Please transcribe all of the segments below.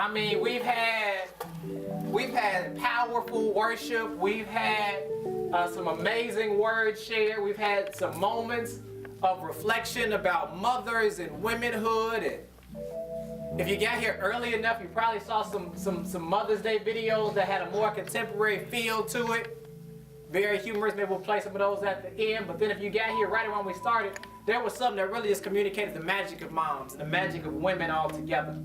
I mean, we've had powerful worship. We've had some amazing words shared. We've had some moments of reflection about mothers and womanhood. And if you got here early enough, you probably saw some Mother's Day videos that had a more contemporary feel to it. Very humorous. Maybe we'll play some of those at the end. But then if you got here right around when we started, there was something that really just communicated the magic of moms and the magic of women all together.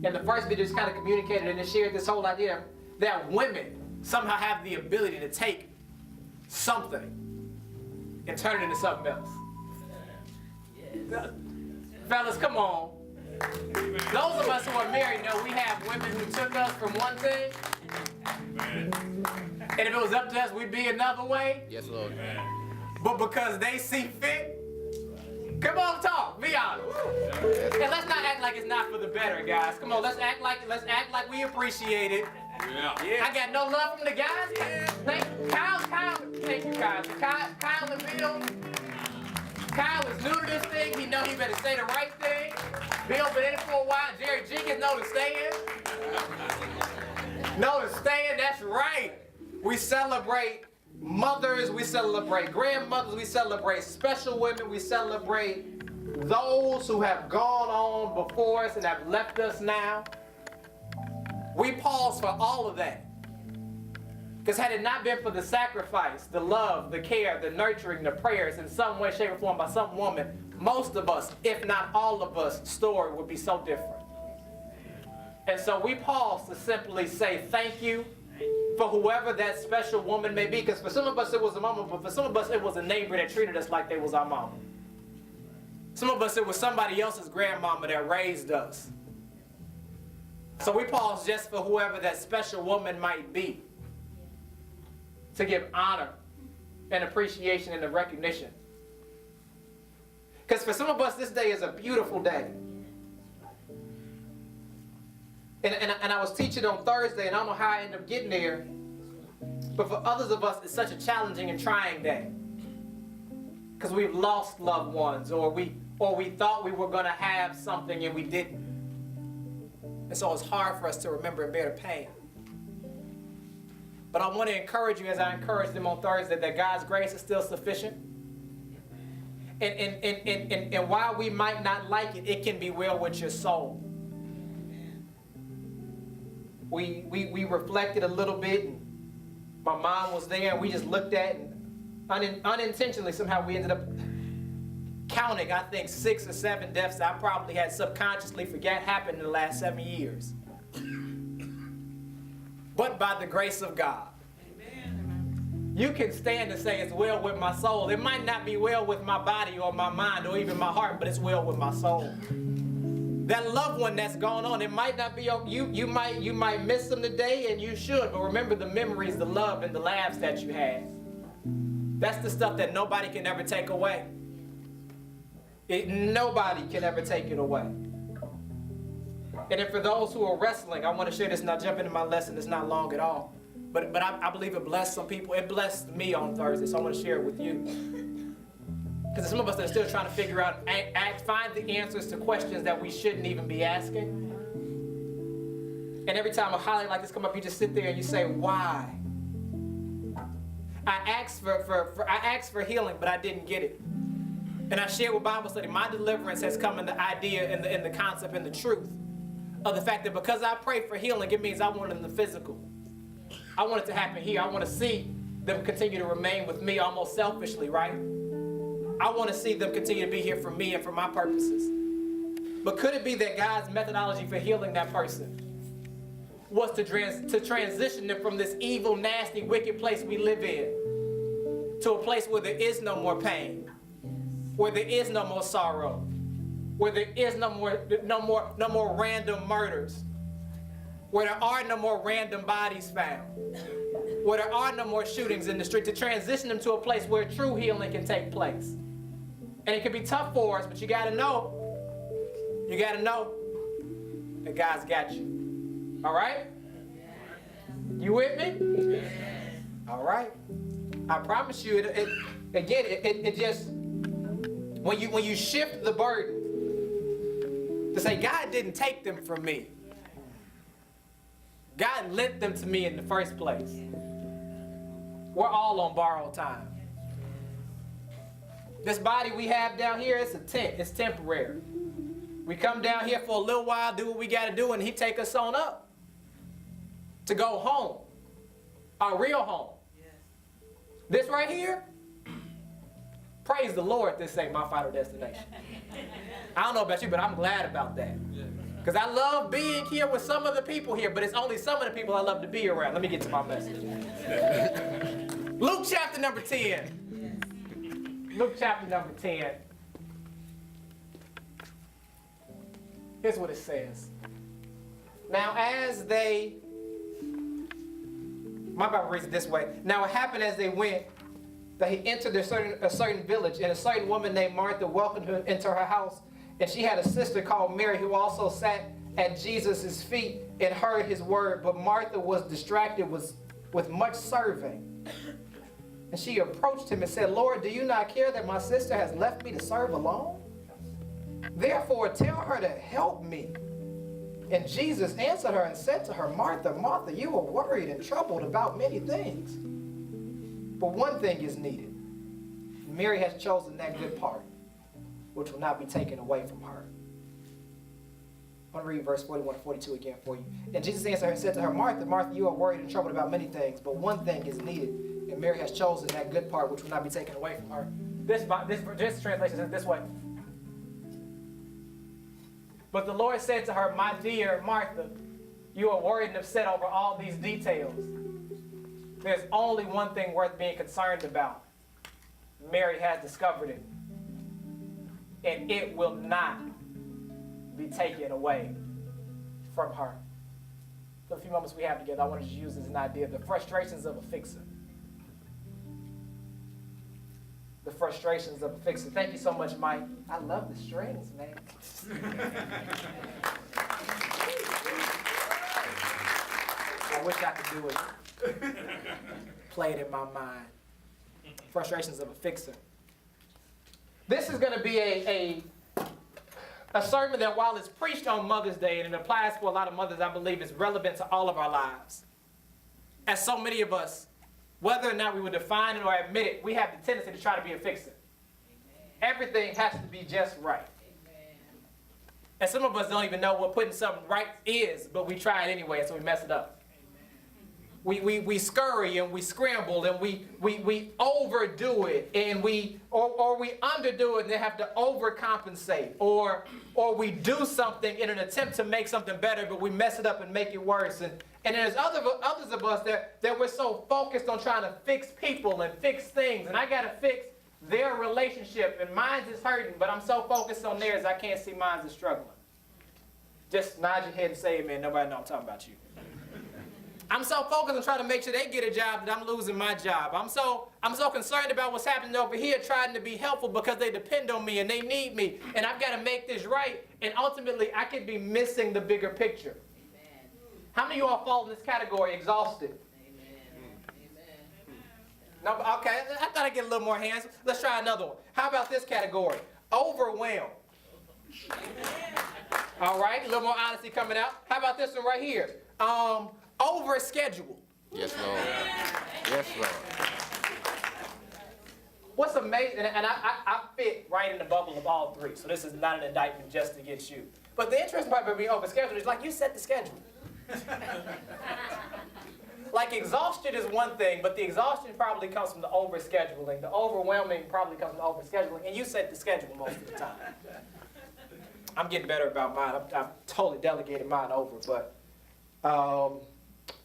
And the first video just kind of communicated and it shared this whole idea that women somehow have the ability to take something and turn it into something else. Fellas, come on. Those of us who are married know we have women who took us from one thing, and if it was up to us, we'd be another way. Yes, Lord. But because they see fit, come on, talk. Be honest. And let's not act like it's not for the better, guys. Come on, let's act like we appreciate it. Yeah. I got no love from the guys. Thank Kyle. Thank you, Kyle. Kyle and Bill. Kyle is new to this thing. He know he better say the right thing. Bill been in it for a while. Jerry Jenkins know to stay in. Know to stay in. That's right. We celebrate mothers. We celebrate grandmothers. We celebrate special women. We celebrate those who have gone on before us and have left us now. We pause for all of that. Because had it not been for the sacrifice, the love, the care, the nurturing, the prayers in some way, shape, or form by some woman, most of us, if not all of us, story would be so different. And so we pause to simply say thank you for whoever that special woman may be. Because for some of us it was a mama, but for some of us it was a neighbor that treated us like they was our mama. Some of us it was somebody else's grandmama that raised us. So we pause just for whoever that special woman might be, to give honor and appreciation and the recognition. Because for some of us, this day is a beautiful day. And I was teaching on Thursday, and I don't know how I ended up getting there, but for others of us, it's such a challenging and trying day. Because we've lost loved ones, or we thought we were going to have something and we didn't. And so it's hard for us to remember and bear the pain. But I want to encourage you, as I encouraged them on Thursday, that God's grace is still sufficient. And while we might not like it, it can be well with your soul. We reflected a little bit, and my mom was there, and we just looked at, and unintentionally somehow we ended up counting, I think, 6 or 7 deaths that I probably had subconsciously forgot happened in the last 7 years. But by the grace of God. Amen. You can stand and say it's well with my soul. It might not be well with my body or my mind or even my heart, but it's well with my soul. That loved one that's gone on, it might not be, you might miss them today, and you should, but remember the memories, the love, and the laughs that you had. That's the stuff that nobody can ever take away. Nobody can ever take it away. And then for those who are wrestling, I want to share this, and I'll jump into my lesson. It's not long at all. But I believe it blessed some people. It blessed me on Thursday, so I want to share it with you. Because some of us that are still trying to figure out, find the answers to questions that we shouldn't even be asking. And every time a highlight like this come up, you just sit there and you say, why? I asked for healing, but I didn't get it. And I shared with Bible study, my deliverance has come in the idea and the concept and the truth of the fact that because I pray for healing, it means I want it in the physical. I want it to happen here. I want to see them continue to remain with me almost selfishly, right? I want to see them continue to be here for me and for my purposes. But could it be that God's methodology for healing that person was to transition them from this evil, nasty, wicked place we live in to a place where there is no more pain, where there is no more sorrow, where there is no more random murders, where there are no more random bodies found, where there are no more shootings in the street, to transition them to a place where true healing can take place. And it can be tough for us, but you gotta know that God's got you. All right? You with me? All right. I promise you, it just, when you shift the burden to say, God didn't take them from me. God lent them to me in the first place. We're all on borrowed time. This body we have down here, it's a tent. It's temporary. We come down here for a little while, do what we got to do, and he take us on up to go home, our real home. This right here, praise the Lord, this ain't my final destination. I don't know about you, but I'm glad about that. Because I love being here with some of the people here, but it's only some of the people I love to be around. Let me get to my message. Luke chapter number 10. Luke chapter number 10. Here's what it says. Now as they, my Bible reads it this way. Now it happened as they went that he entered a certain village, and a certain woman named Martha welcomed him into her house. And she had a sister called Mary who also sat at Jesus' feet and heard his word. But Martha was distracted with much serving. And she approached him and said, Lord, do you not care that my sister has left me to serve alone? Therefore, tell her to help me. And Jesus answered her and said to her, Martha, Martha, you are worried and troubled about many things. But one thing is needed. Mary has chosen that good part, which will not be taken away from her. I want to read verse 41 and 42 again for you. And Jesus answered her and said to her, Martha, Martha, you are worried and troubled about many things, but one thing is needed. And Mary has chosen that good part, which will not be taken away from her. This translation says this way. But the Lord said to her, my dear Martha, you are worried and upset over all these details. There's only one thing worth being concerned about. Mary has discovered it. And it will not be taken away from her. For the few moments we have together, I want to just use this as an idea. The frustrations of a fixer. The frustrations of a fixer. Thank you so much, Mike. I love the strings, man. I wish I could do it. Play it in my mind. Frustrations of a fixer. This is going to be a sermon that, while it's preached on Mother's Day and it applies for a lot of mothers, I believe is relevant to all of our lives. As so many of us, whether or not we would define it or admit it, we have the tendency to try to be a fixer. Amen. Everything has to be just right. Amen. And some of us don't even know what putting something right is, but we try it anyway, so we mess it up. We scurry and we scramble and we overdo it and we underdo it and then have to overcompensate, or we do something in an attempt to make something better, but we mess it up and make it worse. And there's others of us that we're so focused on trying to fix people and fix things, and I gotta fix their relationship, and mine's is hurting, but I'm so focused on theirs I can't see mine's is struggling. Just nod your head and say amen. Nobody know I'm talking about you. I'm so focused on trying to make sure they get a job that I'm losing my job. I'm so concerned about what's happening over here, trying to be helpful because they depend on me and they need me, and I've got to make this right. And ultimately, I could be missing the bigger picture. Amen. How many of you all fall in this category? Exhausted. Amen. No, okay. I thought I'd get a little more hands. Let's try another one. How about this category? Overwhelmed. All right, a little more honesty coming out. How about this one right here? Overscheduled. Yes, Lord. Yes, Lord. What's amazing, and I fit right in the bubble of all three, so this is not an indictment just against you. But the interesting part about being overscheduled is like you set the schedule. Like exhaustion is one thing, but the exhaustion probably comes from the overscheduling. The overwhelming probably comes from the overscheduling, and you set the schedule most of the time. I'm getting better about mine. I've totally delegated mine over, but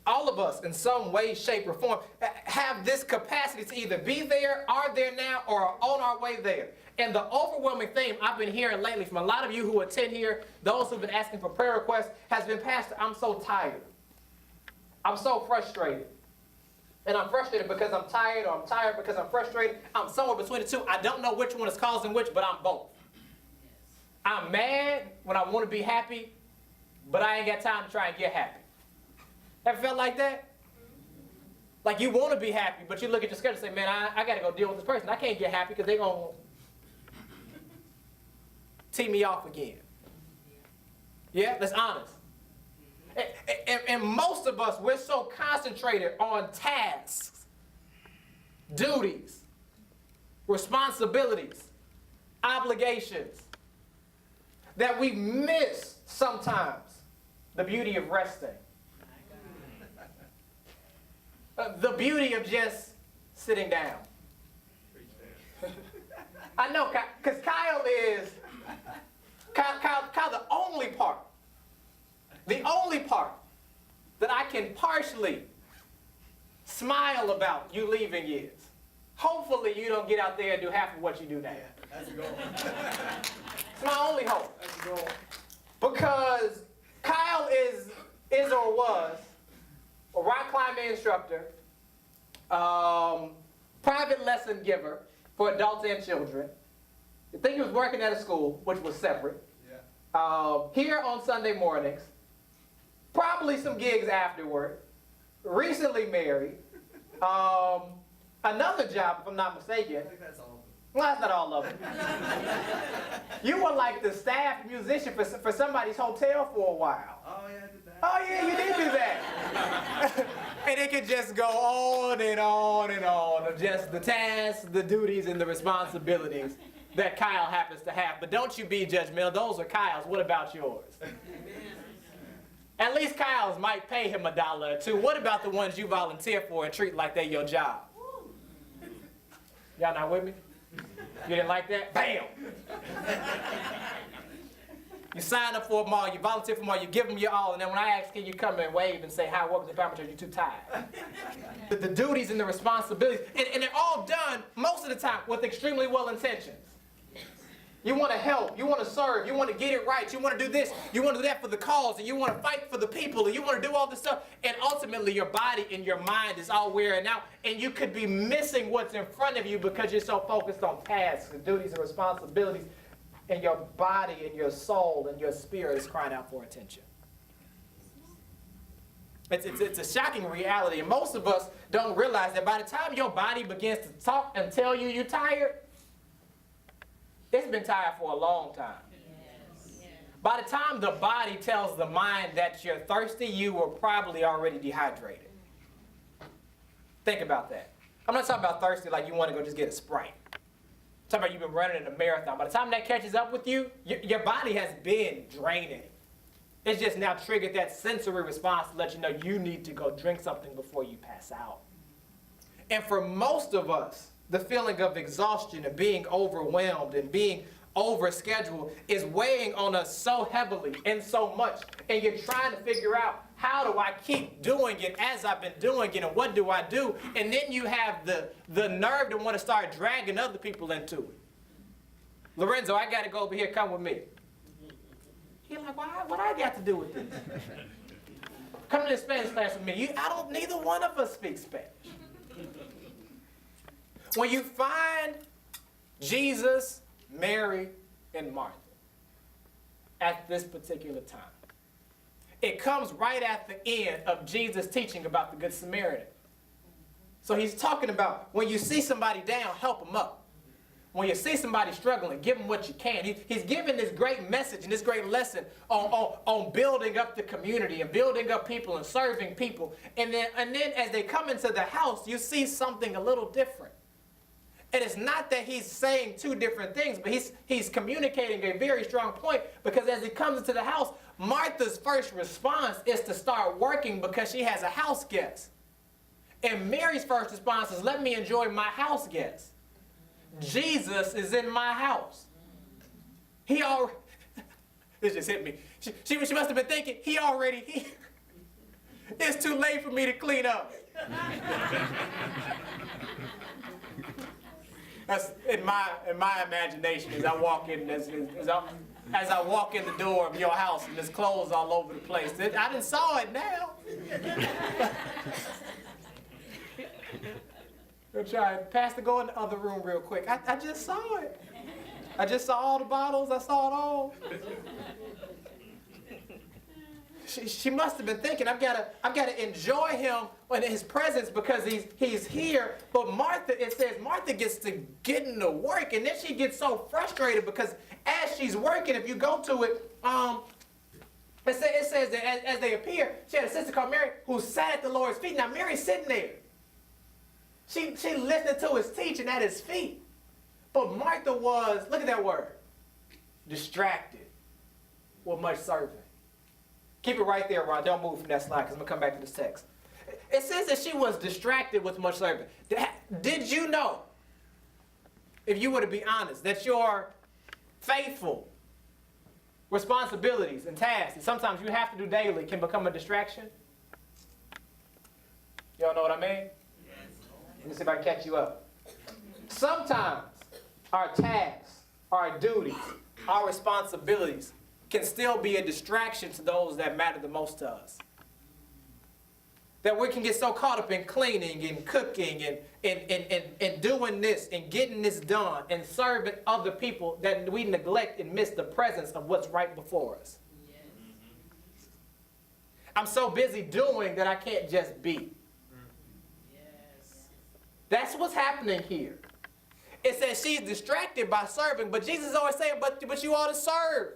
all of us in some way, shape, or form have this capacity to either be there, are there now, or are on our way there. And the overwhelming theme I've been hearing lately from a lot of you who attend here, those who've been asking for prayer requests, has been, Pastor, I'm so tired. I'm so frustrated. And I'm frustrated because I'm tired, or I'm tired because I'm frustrated. I'm somewhere between the two. I don't know which one is causing which, but I'm both. I'm mad when I want to be happy, but I ain't got time to try and get happy. Ever felt like that? Like you want to be happy, but you look at your schedule and say, man, I got to go deal with this person. I can't get happy because they're going to tee me off again. Yeah, that's honest. And most of us, we're so concentrated on tasks, duties, responsibilities, obligations, that we miss sometimes the beauty of resting. The beauty of just sitting down. I know, because Kyle, the only part that I can partially smile about you leaving is, hopefully you don't get out there and do half of what you do now. That's a goal. It's my only hope. That's a goal. Because Kyle is or was a rock climbing instructor, private lesson giver for adults and children. I think he was working at a school, which was separate. Yeah. Here on Sunday mornings, probably some gigs afterward, recently married, another job, if I'm not mistaken. I think that's all of them. Well, that's not all of them. You were like the staff musician for somebody's hotel for a while. Oh, yeah, I did that. Oh yeah, you did do that. And it could just go on and on and on of just the tasks, the duties, and the responsibilities that Kyle happens to have. But don't you be judgmental. Those are Kyle's. What about yours? At least Kyle's might pay him $1 or $2. What about the ones you volunteer for and treat like they're your job? Y'all not with me? You didn't like that? Bam! You sign up for them all, you volunteer for them all, you give them your all, and then when I ask, can you come and wave and say, hi, welcome to Power Church, you're too tired. The duties and the responsibilities, and they're all done, most of the time, with extremely well intentions. You want to help, you want to serve, you want to get it right, you want to do this, you want to do that for the cause, and you want to fight for the people, and you want to do all this stuff, and ultimately your body and your mind is all wearing out, and you could be missing what's in front of you because you're so focused on tasks and duties and responsibilities, and your body and your soul and your spirit is crying out for attention. It's a shocking reality, and most of us don't realize that by the time your body begins to talk and tell you you're tired, it's been tired for a long time. By the time the body tells the mind that you're thirsty, you were probably already dehydrated. Think about that. I'm not talking about thirsty like you want to go just get a Sprite. I'm talking about you've been running in a marathon. By the time that catches up with you, your body has been draining. It's just now triggered that sensory response to let you know you need to go drink something before you pass out. And for most of us, the feeling of exhaustion and being overwhelmed and being overscheduled is weighing on us so heavily and so much. And you're trying to figure out, how do I keep doing it as I've been doing it, and what do I do? And then you have the nerve to want to start dragging other people into it. Lorenzo, I got to go over here. Come with me. He's like, what I got to do with this? Come to the Spanish class with me. Neither one of us speaks Spanish. When you find Jesus, Mary, and Martha at this particular time, it comes right at the end of Jesus' teaching about the Good Samaritan. So he's talking about when you see somebody down, help them up. When you see somebody struggling, give them what you can. He's giving this great message and this great lesson on building up the community and building up people and serving people. And then as they come into the house, you see something a little different. And it's not that he's saying two different things, but he's communicating a very strong point, because as he comes into the house, Martha's first response is to start working because she has a house guest. And Mary's first response is, let me enjoy my house guest. Jesus is in my house. He already, this just hit me. She must have been thinking, he already here. It's too late for me to clean up. That's in my imagination as I walk in, as I walk in the door of your house and there's clothes all over the place. I didn't saw it now. Go try it. Pastor, go in the other room real quick. I just saw it. I just saw all the bottles. I saw it all. She must have been thinking, I've got to enjoy him in his presence because he's here. But Martha, it says Martha gets to get into work, and then she gets so frustrated because as she's working, if you go to it, It says that as they appeared, she had a sister called Mary who sat at the Lord's feet. Now Mary's sitting there. She listened to his teaching at his feet. But Martha was, look at that word, distracted with much serving. Keep it right there, Ron. Don't move from that slide because I'm going to come back to this text. It says that she was distracted with much serving. Did you know, if you were to be honest, that your faithful responsibilities and tasks that sometimes you have to do daily can become a distraction? Y'all know what I mean? Let me see if I can catch you up. Sometimes our tasks, our duties, our responsibilities can still be a distraction to those that matter the most to us. That we can get so caught up in cleaning and cooking and doing this and getting this done and serving other people that we neglect and miss the presence of what's right before us. Yes. I'm so busy doing that I can't just be. Yes. That's what's happening here. It says she's distracted by serving, but Jesus is always saying, but you ought to serve.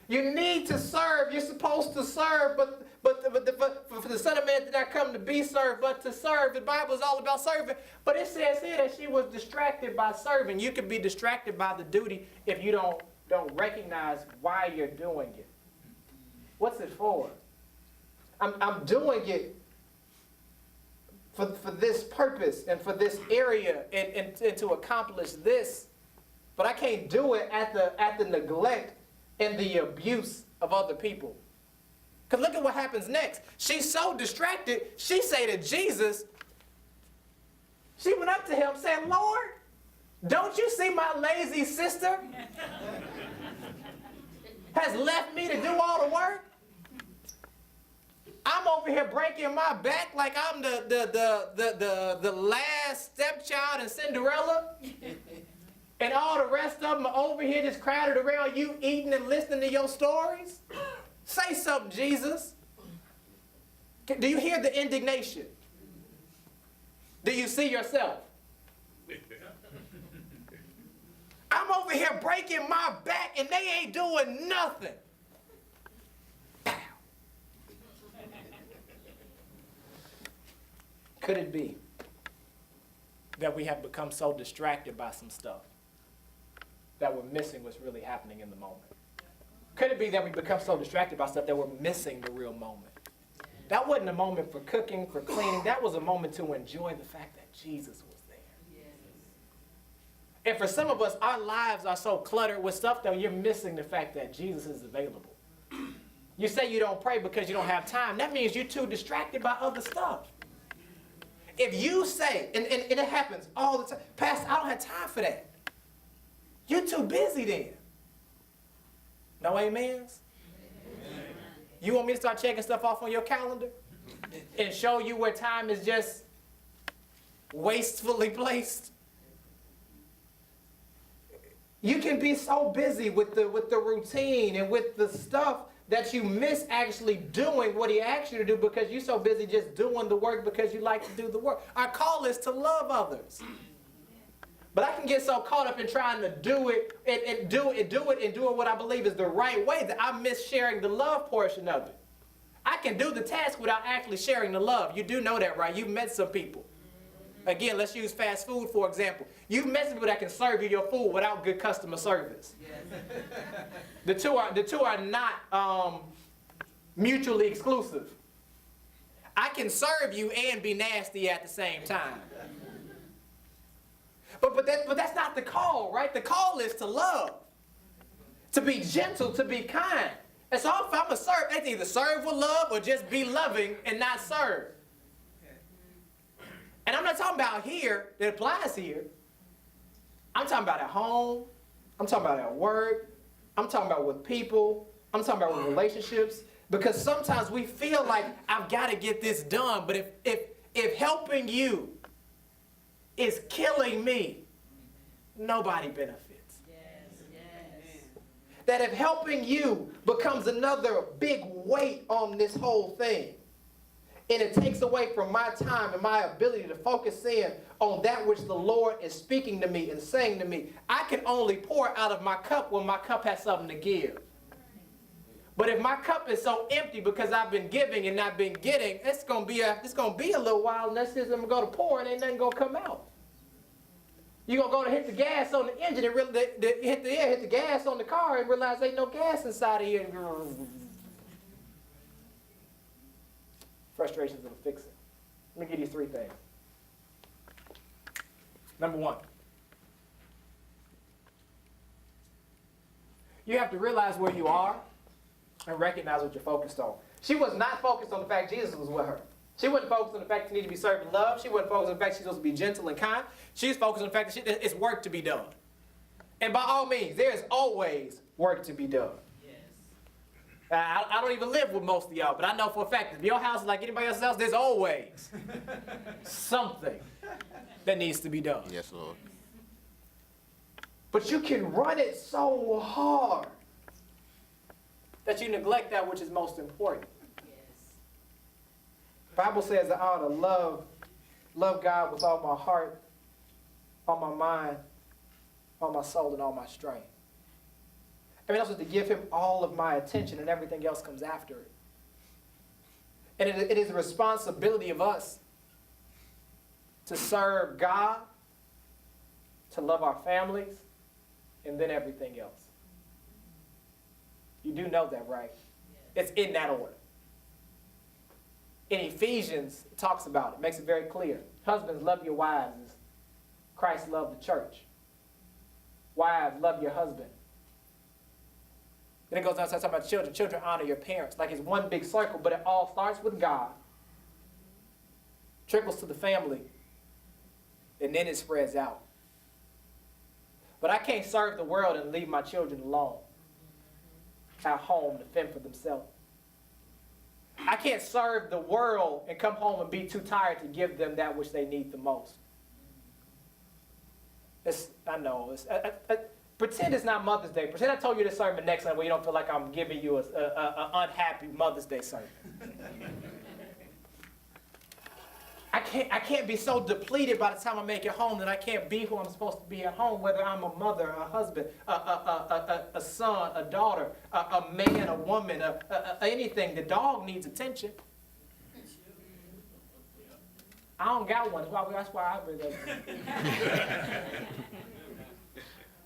You need to serve. You're supposed to serve, but for the Son of Man did not come to be served, but to serve. The Bible is all about serving. But it says here that she was distracted by serving. You can be distracted by the duty if you don't recognize why you're doing it. What's it for? I'm doing it for this purpose and for this area and to accomplish this. But I can't do it at the neglect and the abuse of other people. Because look at what happens next. She's so distracted, she say to Jesus, she went up to him saying, Lord, don't you see my lazy sister has left me to do all the work? I'm over here breaking my back like I'm the last stepchild in Cinderella. And all the rest of them are over here just crowded around you eating and listening to your stories? Say something, Jesus. Do you hear the indignation? Do you see yourself? I'm over here breaking my back and they ain't doing nothing. Could it be that we have become so distracted by some stuff that we're missing what's really happening in the moment? Could it be that we become so distracted by stuff that we're missing the real moment? That wasn't a moment for cooking, for cleaning. That was a moment to enjoy the fact that Jesus was there. And for some of us, our lives are so cluttered with stuff that you're missing the fact that Jesus is available. You say you don't pray because you don't have time. That means you're too distracted by other stuff. If you say, and it happens all the time, Pastor, I don't have time for that. You're too busy then. No amens? Amen. You want me to start checking stuff off on your calendar and show you where time is just wastefully placed? You can be so busy with the routine and with the stuff that you miss actually doing what he asked you to do because you're so busy just doing the work because you like to do the work. Our call is to love others. But I can get so caught up in trying to do it and do it what I believe is the right way that I miss sharing the love portion of it. I can do the task without actually sharing the love. You do know that, right? You've met some people. Again, let's use fast food, for example. You've met some people that can serve you your food without good customer service. Yes. The two are not mutually exclusive. I can serve you and be nasty at the same time. But that's not the call, right? The call is to love, to be gentle, to be kind. And so if I'm a serve, I can either serve with love or just be loving and not serve. And I'm not talking about here, that applies here. I'm talking about at home. I'm talking about at work. I'm talking about with people. I'm talking about with relationships. Because sometimes we feel like I've got to get this done. But if helping you is killing me, nobody benefits. Yes, yes. That if helping you becomes another big weight on this whole thing, and it takes away from my time and my ability to focus in on that which the Lord is speaking to me and saying to me, I can only pour out of my cup when my cup has something to give. But if my cup is so empty because I've been giving and not been getting, it's gonna be a little while, and that's just I'm gonna go to pour and ain't nothing gonna come out. You're gonna go to hit the gas on the engine and really hit the gas on the car and realize ain't no gas inside of here. Frustrations of a fix-it. Let me give you 3 things. Number 1. You have to realize where you are and recognize what you're focused on. She was not focused on the fact Jesus was with her. She wasn't focused on the fact she needed to be served in love. She wasn't focused on the fact she's supposed to be gentle and kind. She's focused on the fact that it's work to be done. And by all means, there is always work to be done. I don't even live with most of y'all, but I know for a fact that if your house is like anybody else's house, there's always something that needs to be done. Yes, Lord. But you can run it so hard that you neglect that which is most important. The Bible says that I ought to love God with all my heart, all my mind, all my soul, and all my strength. I mean, also to give him all of my attention, and everything else comes after it. And it is a responsibility of us to serve God, to love our families, and then everything else. You do know that, right? It's in that order. In Ephesians, it talks about it, makes it very clear. Husbands, love your wives as Christ loved the church. Wives, love your husband. Then it goes on to talk about children. Children, honor your parents. Like it's one big circle, but it all starts with God. Trickles to the family. And then it spreads out. But I can't serve the world and leave my children alone at home to fend for themselves. I can't serve the world and come home and be too tired to give them that which they need the most. I know. Pretend it's not Mother's Day. Pretend I told you this sermon next time where you don't feel like I'm giving you an unhappy Mother's Day sermon. I can't be so depleted by the time I make it home that I can't be who I'm supposed to be at home, whether I'm a mother, a husband, a son, a daughter, a man, a woman, anything. The dog needs attention. I don't got one. That's why I really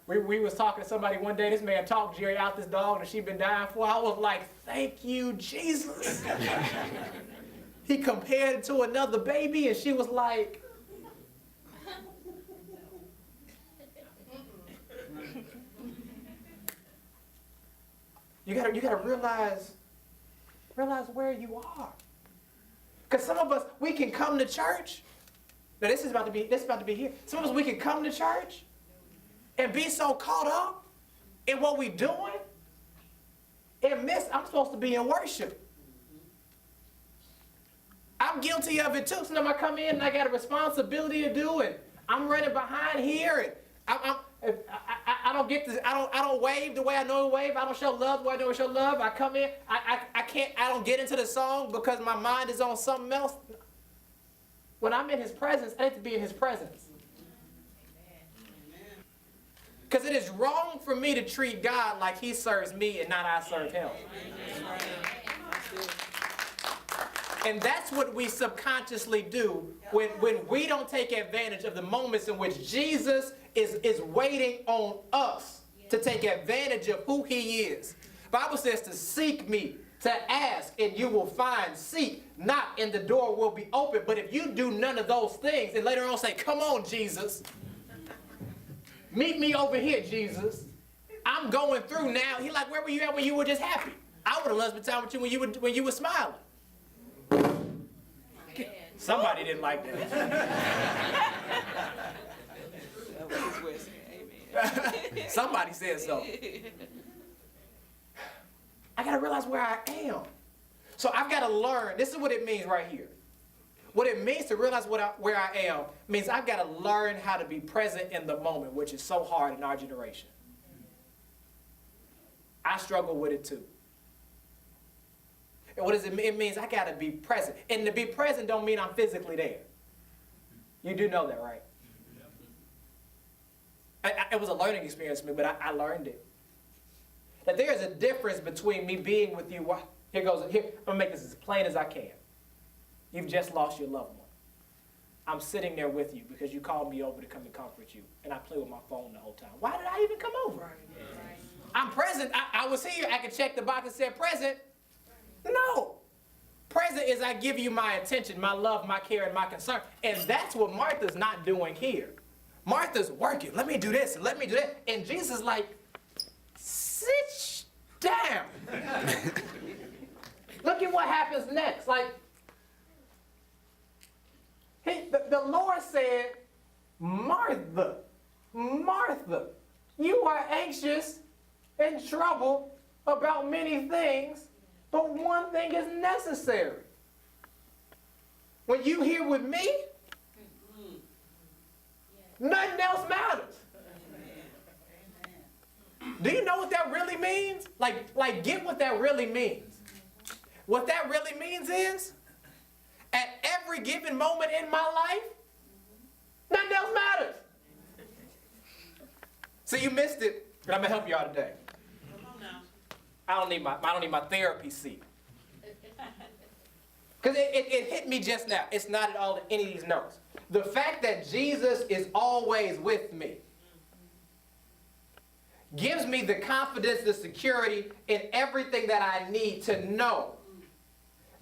We was talking to somebody one day. This man talked Jerry out this dog that she'd been dying for. I was like, thank you, Jesus. He compared it to another baby, and she was like, you gotta realize where you are. Because some of us, we can come to church. Now this is about to be here. Some of us, we can come to church and be so caught up in what we're doing and miss I'm supposed to be in worship. I'm guilty of it too. Sometimes I come in and I got a responsibility to do it. I'm running behind here, and I don't get this. I don't wave the way I know to wave. I don't show love the way I know to show love. I come in. I don't get into the song because my mind is on something else. When I'm in His presence, I need to be in His presence. Because it is wrong for me to treat God like He serves me and not I serve Him. And that's what we subconsciously do when we don't take advantage of the moments in which Jesus is waiting on us to take advantage of who He is. The Bible says to seek me, to ask, and you will find. Seek, knock, and the door will be open. But if you do none of those things, and later on say, come on, Jesus. Meet me over here, Jesus. I'm going through now. He's like, where were you at when you were just happy? I would have loved to spend time with you when you were smiling. Somebody didn't like that. Somebody said so. I got to realize where I am. So I've got to learn. This is what it means right here. What it means to realize where I am means I've got to learn how to be present in the moment, which is so hard in our generation. I struggle with it too. And what does it mean? It means I got to be present. And to be present don't mean I'm physically there. You do know that, right? It was a learning experience for me, but I learned it. That there is a difference between me being with you. Here goes, here, I'm going to make this as plain as I can. You've just lost your loved one. I'm sitting there with you because you called me over to come and comfort you. And I play with my phone the whole time. Why did I even come over? I'm present. I was here. I could check the box and say present. No. Present is I give you my attention, my love, my care, and my concern. And that's what Martha's not doing here. Martha's working. Let me do this and let me do that. And Jesus is like, sit down. Look at what happens next. Like, the Lord said, Martha, Martha, you are anxious and troubled about many things, but one thing is necessary. When you here with me, nothing else matters. Do you know what that really means? Like get what that really means. What that really means is, at every given moment in my life, nothing else matters. So you missed it, but I'm gonna help you out today. I don't need my therapy seat. Because it hit me just now. It's not at all in any of these notes. The fact that Jesus is always with me gives me the confidence, the security in everything that I need to know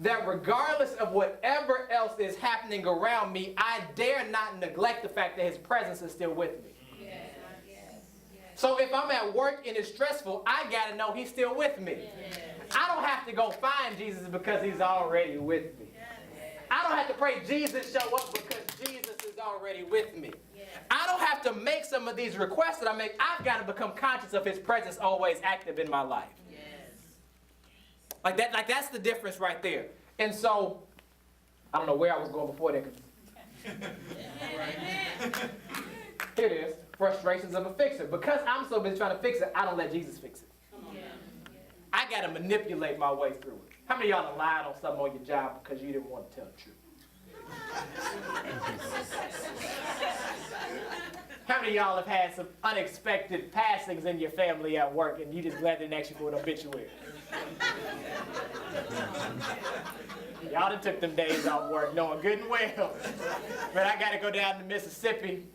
that regardless of whatever else is happening around me, I dare not neglect the fact that his presence is still with me. So if I'm at work and it's stressful, I got to know he's still with me. I don't have to go find Jesus because he's already with me. I don't have to pray Jesus show up because Jesus is already with me. I don't have to make some of these requests that I make. I've got to become conscious of his presence always active in my life. Like that's the difference right there. And so, I don't know where I was going before that. Here it is. Frustrations of a fixer. Because I'm so busy trying to fix it, I don't let Jesus fix it. I got to manipulate my way through it. How many of y'all have lied on something on your job because you didn't want to tell the truth? How many of y'all have had some unexpected passings in your family at work and you just glad they didn't ask you for an obituary? Y'all done took them days off work knowing good and well. But I got to go down to Mississippi.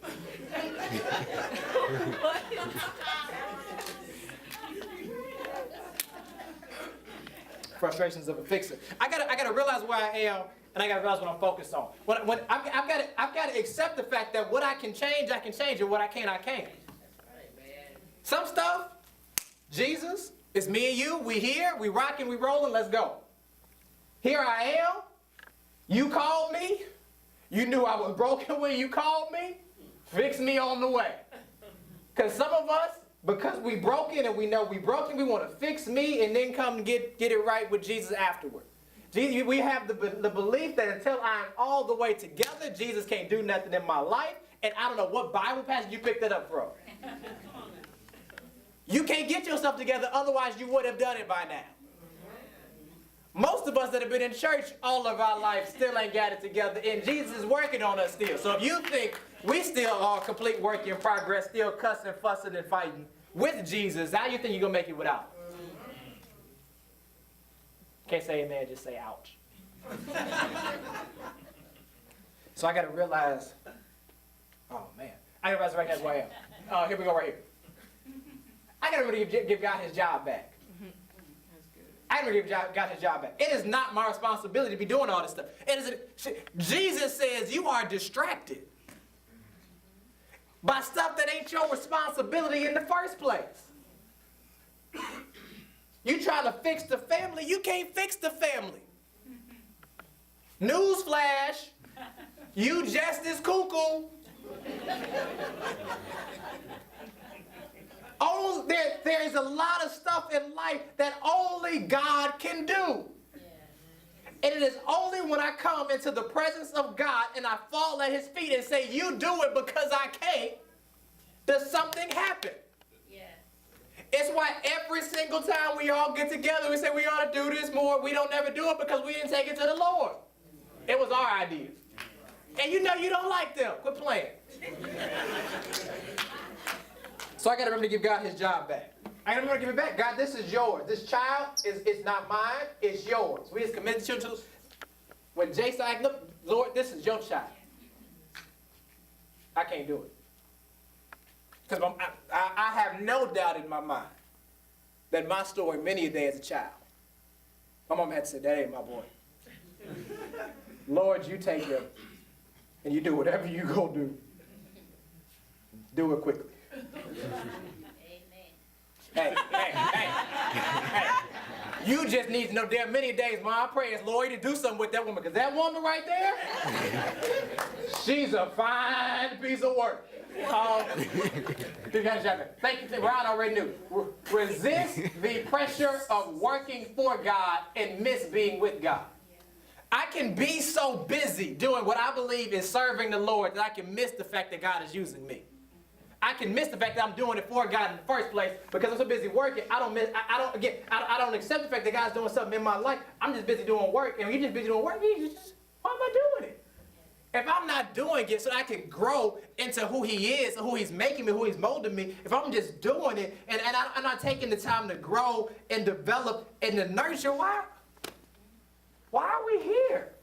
Frustrations of a fixer. I gotta realize where I am, and I gotta realize what I'm focused on. When I've got to accept the fact that what I can change, and what I can't, I can't. Some stuff, Jesus, it's me and you. We here, we rocking, we rolling. Let's go. Here I am. You called me. You knew I was broken when you called me. Fix me on the way. Because some of us, because we broken and we know we broken, we want to fix me and then come and get it right with Jesus afterward. We have the belief that until I'm all the way together, Jesus can't do nothing in my life. And I don't know what Bible passage you picked that up from. You can't get yourself together, otherwise you would have done it by now. Most of us that have been in church all of our life still ain't got it together, and Jesus is working on us still. So if you think we still are a complete work in progress, still cussing, fussing, and fighting with Jesus, how you think you're going to make it without him? Can't say amen, just say ouch. So I got to realize, oh man, I got to realize right now where I am. Here we go right here. I got to really give God his job back. I got to give God his job back. It is not my responsibility to be doing all this stuff. Jesus says you are distracted by stuff that ain't your responsibility in the first place. You trying to fix the family, you can't fix the family. Newsflash, you just as cuckoo. There is a lot of stuff in life that only God can do. And it is only when I come into the presence of God and I fall at his feet and say, you do it because I can't, does something happen. It's why every single time we all get together, we say we ought to do this more. We don't never do it because we didn't take it to the Lord. It was our idea. And you know you don't like them. Quit playing. So I got to remember to give God his job back. I'm gonna give it back. God, this is yours. This child is not mine, it's yours. We just commit the children to. When Jason, I look, Lord, this is your child. I can't do it. Because I have no doubt in my mind that my story many a day as a child, my mom had to say, that ain't my boy. Lord, you take him and you do whatever you gonna do. Do it quickly. Hey. You just need to know there are many days, Mom, I pray it's Lord to do something with that woman, because that woman right there, she's a fine piece of work. Thank you, Ron already knew. Resist the pressure of working for God and miss being with God. I can be so busy doing what I believe is serving the Lord that I can miss the fact that God is using me. I can miss the fact that I'm doing it for God in the first place because I'm so busy working. I don't accept the fact that God's doing something in my life. I'm just busy doing work, and when you're just busy doing work, why am I doing it? If I'm not doing it so I can grow into who He is, who He's making me, who He's molding me, if I'm just doing it and I'm not taking the time to grow and develop and to nurture, why are we here?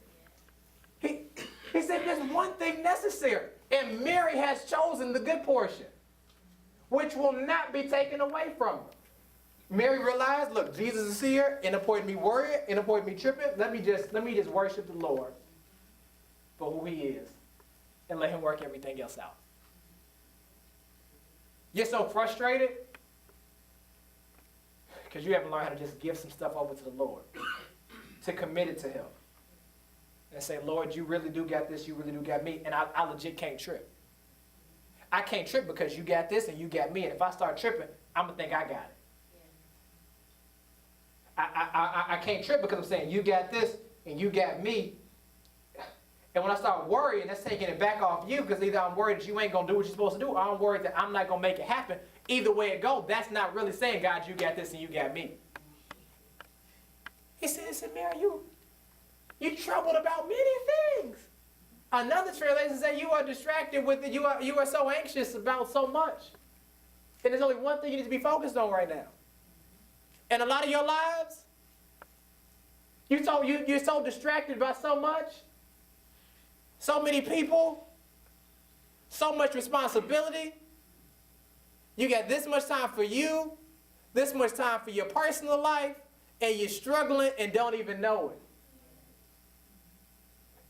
He said there's one thing necessary, and Mary has chosen the good portion, which will not be taken away from her. Mary realized, look, Jesus is here, in the point of me worrying, in the point of me tripping, let me just worship the Lord for who He is and let Him work everything else out. You're so frustrated because you haven't learned how to just give some stuff over to the Lord, to commit it to Him. And say, Lord, you really do got this, you really do got me, and I legit can't trip. I can't trip because you got this and you got me, and if I start tripping, I'm going to think I got it. I can't trip because I'm saying you got this and you got me, and when I start worrying, that's taking it back off you, because either I'm worried that you ain't going to do what you're supposed to do, or I'm worried that I'm not going to make it happen. Either way it goes, that's not really saying, God, you got this and you got me. He said, Mary, you're troubled about many things. Another translation says you are distracted with it. You are so anxious about so much. And there's only one thing you need to be focused on right now. And a lot of your lives, you're so distracted by so much, so many people, so much responsibility. You got this much time for you, this much time for your personal life, and you're struggling and don't even know it.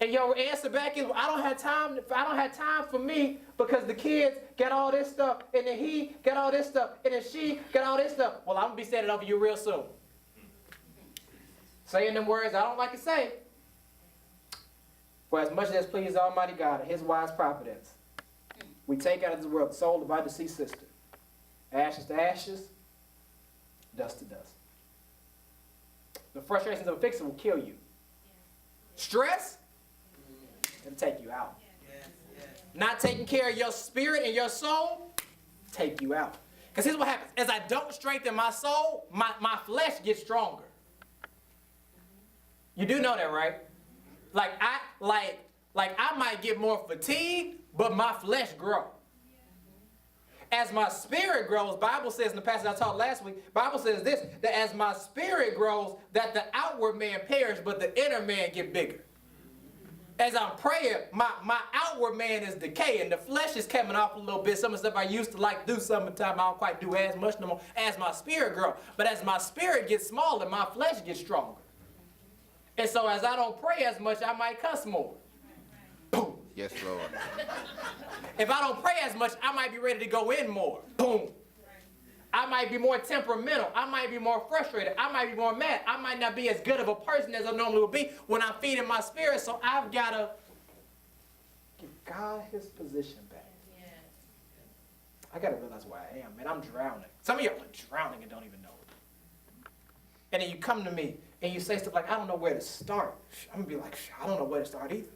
And your answer back is, I don't have time for me because the kids got all this stuff, and then he got all this stuff, and then she got all this stuff. Well, I'm going to be saying it over you real soon. Saying them words I don't like to say. For as much as pleases Almighty God and His wise providence, we take out of this world the soul of our deceased sister. Ashes to ashes, dust to dust. The frustrations of a fixer will kill you. Stress, it'll take you out. Not taking care of your spirit and your soul, take you out. Because here's what happens. As I don't strengthen my soul, my flesh gets stronger. You do know that, right? Like I might get more fatigued, but my flesh grows. As my spirit grows, Bible says in the passage I taught last week, Bible says this, that as my spirit grows, that the outward man perish, but the inner man get bigger. As I'm praying, my outward man is decaying. The flesh is coming off a little bit. Some of the stuff I used to like to do sometimes, I don't quite do as much no more as my spirit grows. But as my spirit gets smaller, my flesh gets stronger. And so as I don't pray as much, I might cuss more. Boom. Yes, Lord. If I don't pray as much, I might be ready to go in more. Boom. I might be more temperamental. I might be more frustrated. I might be more mad. I might not be as good of a person as I normally would be when I'm feeding my spirit. So I've got to give God His position back. I got to realize where I am, man. I'm drowning. Some of you are drowning and don't even know it. And then you come to me and you say stuff like, I don't know where to start. I'm going to be like, I don't know where to start either.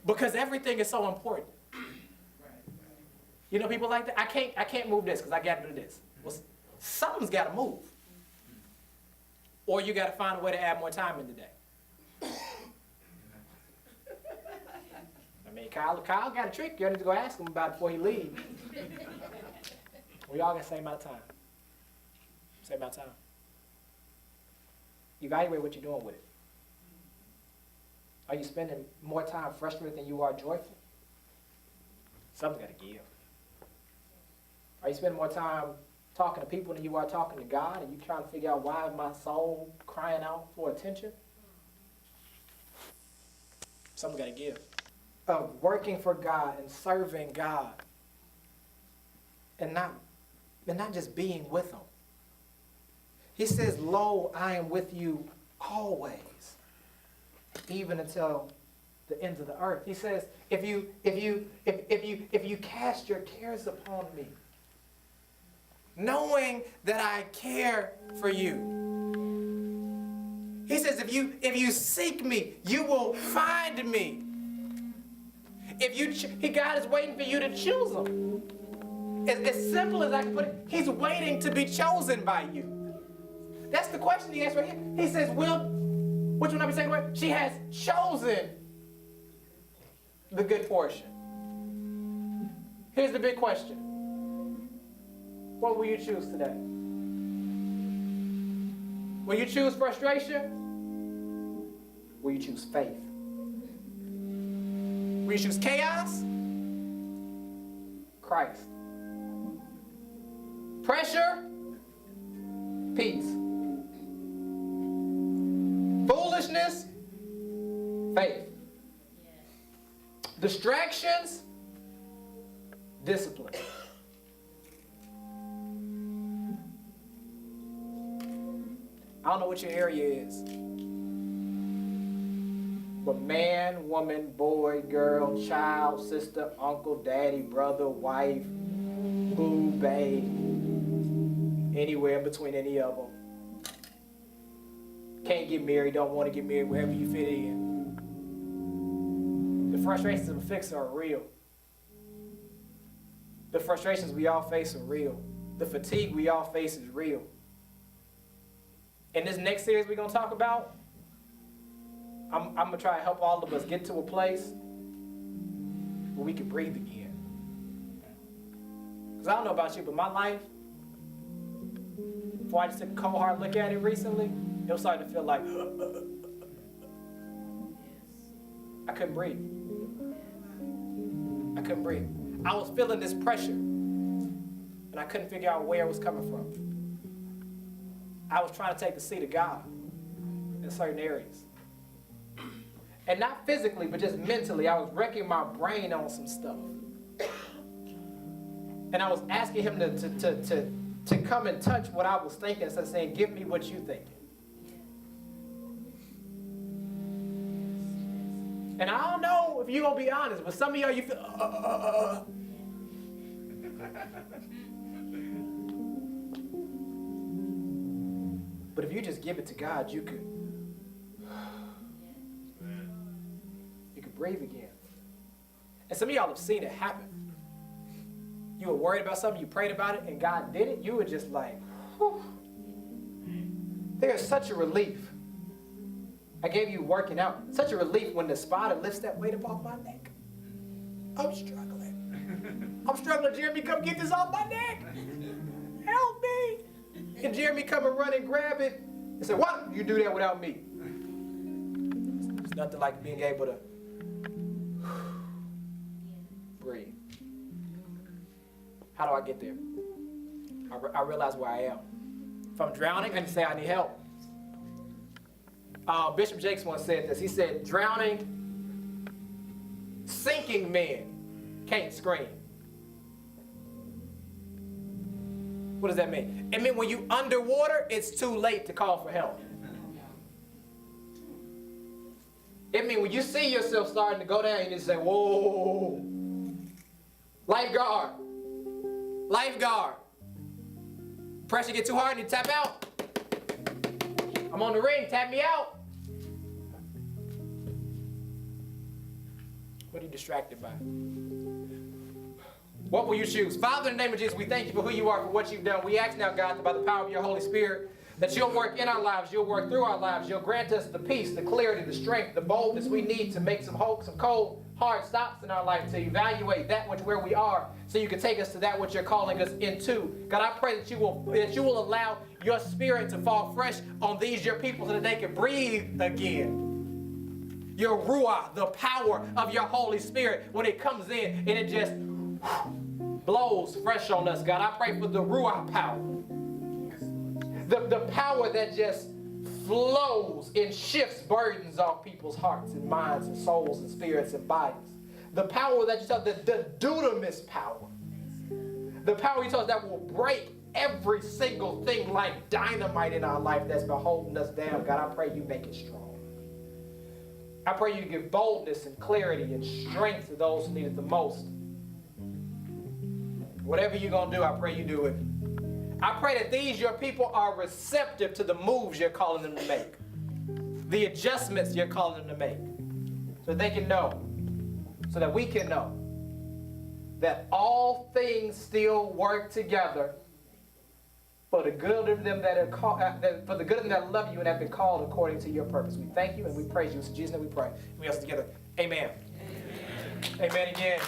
Because everything is so important. You know people like that? I can't move this because I got to do this. Well, something's got to move. Or you got to find a way to add more time in the day. I mean, Kyle got a trick. You need to go ask him about it before he leaves. We all got the same amount of time. Same amount of time. Evaluate what you're doing with it. Are you spending more time frustrated than you are joyful? Something's got to give. Are you spending more time talking to people than you are talking to God, and you trying to figure out why is my soul crying out for attention? Something's got to give. Of working for God and serving God, and not just being with Him. He says, "Lo, I am with you always, even until the ends of the earth." He says, if you cast your cares upon me, knowing that I care for you. He says, if you seek me, you will find me. God is waiting for you to choose Him. As simple as I can put it, He's waiting to be chosen by you. That's the question He asked right here. He says, which one I be saying? She has chosen the good portion. Here's the big question. What will you choose today? Will you choose frustration? Will you choose faith? Will you choose chaos? Christ. Pressure? Peace. Foolishness? Faith. Distractions? Discipline. I don't know what your area is, but man, woman, boy, girl, child, sister, uncle, daddy, brother, wife, boo, babe, anywhere in between any of them. Can't get married, don't want to get married, wherever you fit in. The frustrations of a fixer are real. The frustrations we all face are real. The fatigue we all face is real. In this next series we're going to talk about, I'm going to try to help all of us get to a place where we can breathe again. Because I don't know about you, but my life, before I just took a cold hard look at it recently, it was starting to feel like, I couldn't breathe. I couldn't breathe. I was feeling this pressure, and I couldn't figure out where it was coming from. I was trying to take the seat of God in certain areas. And not physically, but just mentally, I was wrecking my brain on some stuff. And I was asking Him to come and touch what I was thinking instead of saying, give me what you're thinking. And I don't know if you're going to be honest, but some of y'all, you feel, But if you just give it to God, you could breathe again. And some of y'all have seen it happen. You were worried about something, you prayed about it, and God did it. You were just like, whew. There's such a relief. I gave you working out. Such a relief when the Spider lifts that weight up off my neck. I'm struggling. I'm struggling. Jeremy, come get this off my neck. Help me. And Jeremy come and run and grab it and say, why don't you do that without me? It's nothing like being able to breathe. How do I get there? I realize where I am. If I'm drowning, I need to say I need help. Bishop Jakes once said this. He said, drowning, sinking men can't scream. What does that mean? It means when you underwater, it's too late to call for help. It means when you see yourself starting to go down, you just say, whoa. Lifeguard. Lifeguard. Pressure get too hard and you tap out. I'm on the ring, tap me out. What are you distracted by? What will you choose? Father, in the name of Jesus, we thank you for who you are, for what you've done. We ask now, God, by the power of your Holy Spirit, that you'll work in our lives, you'll work through our lives, you'll grant us the peace, the clarity, the strength, the boldness we need to make some cold, hard stops in our life to evaluate that which where we are, so you can take us to that which you're calling us into. God, I pray that you will allow your spirit to fall fresh on these your people so that they can breathe again. Your ruah, the power of your Holy Spirit, when it comes in and it just blows fresh on us. God, I pray for the ruah power. The power that just flows and shifts burdens off people's hearts and minds and souls and spirits and bodies. The power that you talk, the dunamis power. The power you talk that will break every single thing like dynamite in our life that's been holding us down. God, I pray you make it strong. I pray you give boldness and clarity and strength to those who need it the most. Whatever you're going to do, I pray you do it. I pray that these, your people, are receptive to the moves you're calling them to make. The adjustments you're calling them to make. So they can know, so that we can know, that all things still work together for the good of them that are called, for the good of them that love you and have been called according to your purpose. We thank you and we praise you. In Jesus' name we pray. We all together. Amen. Amen, Amen again.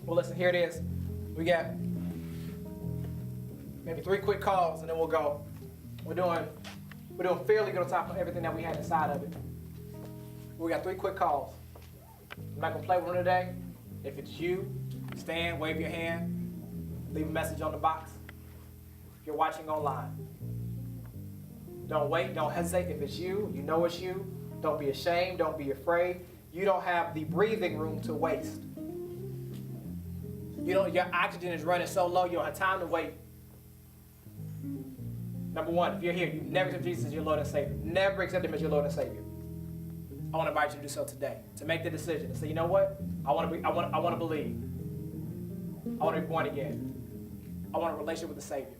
Well, listen, here it is. We got maybe 3 quick calls and then we'll go. We're doing fairly good on top of everything that we had inside of it. We got 3 quick calls. I'm not going to play with them today. If it's you, stand, wave your hand, leave a message on the box. If you're watching online, don't wait, don't hesitate. If it's you, you know it's you. Don't be ashamed, don't be afraid. You don't have the breathing room to waste. Your oxygen is running so low, you don't have time to wait. Number 1, if you're here, you've never accepted Jesus as your Lord and Savior. Never accepted Him as your Lord and Savior. I want to invite you to do so today. To make the decision and say, you know what? I want to believe. I want to be born again. I want a relationship with the Savior.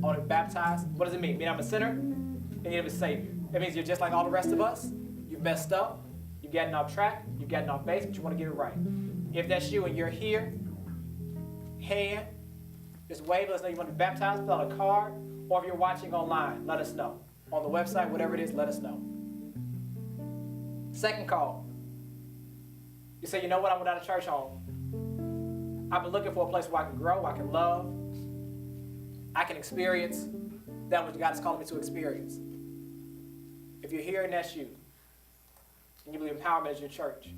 I want to be baptized. What does it mean? It means I'm a sinner and you have a Savior. It means you're just like all the rest of us. You've messed up. You've gotten off track. You've gotten off base, but you want to get it right. If that's you and you're here, hand, just wave, let us know you want to be baptized, fill out a card, or if you're watching online, let us know. On the website, whatever it is, let us know. Second call. You say, you know what, I'm without a church home. I've been looking for a place where I can grow, I can love, I can experience that which God is calling me to experience. If you're here and that's you, and you believe empowerment is your church,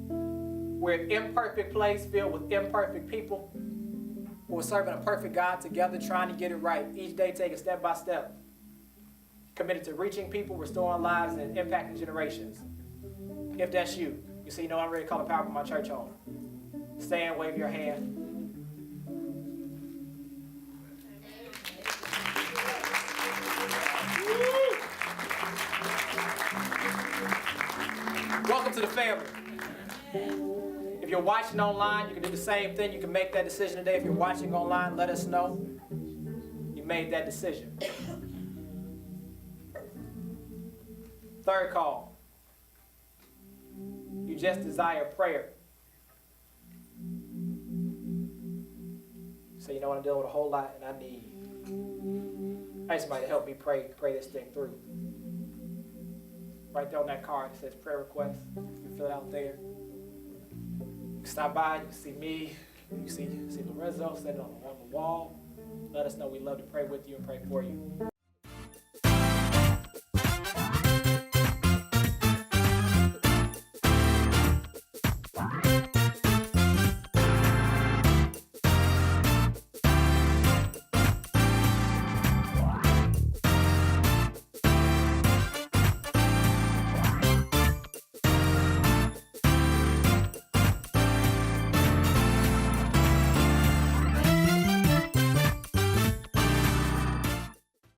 we're an imperfect place filled with imperfect people. We're serving a perfect God together, trying to get it right. Each day, take it step by step. Committed to reaching people, restoring lives, and impacting generations. If that's you, you say, you know, I'm ready to call the power of my church home. Stand, wave your hand. Welcome to the family. If you're watching online, you can do the same thing. You can make that decision today. If you're watching online, let us know you made that decision. Third call. You just desire prayer. So you know what, I'm dealing with a whole lot and I need somebody to help me pray this thing through. Right there on that card, it says prayer request. You can fill it out there. You can stop by, you can see me, you can see Lorenzo, set it on the wall. Let us know. We love to pray with you and pray for you.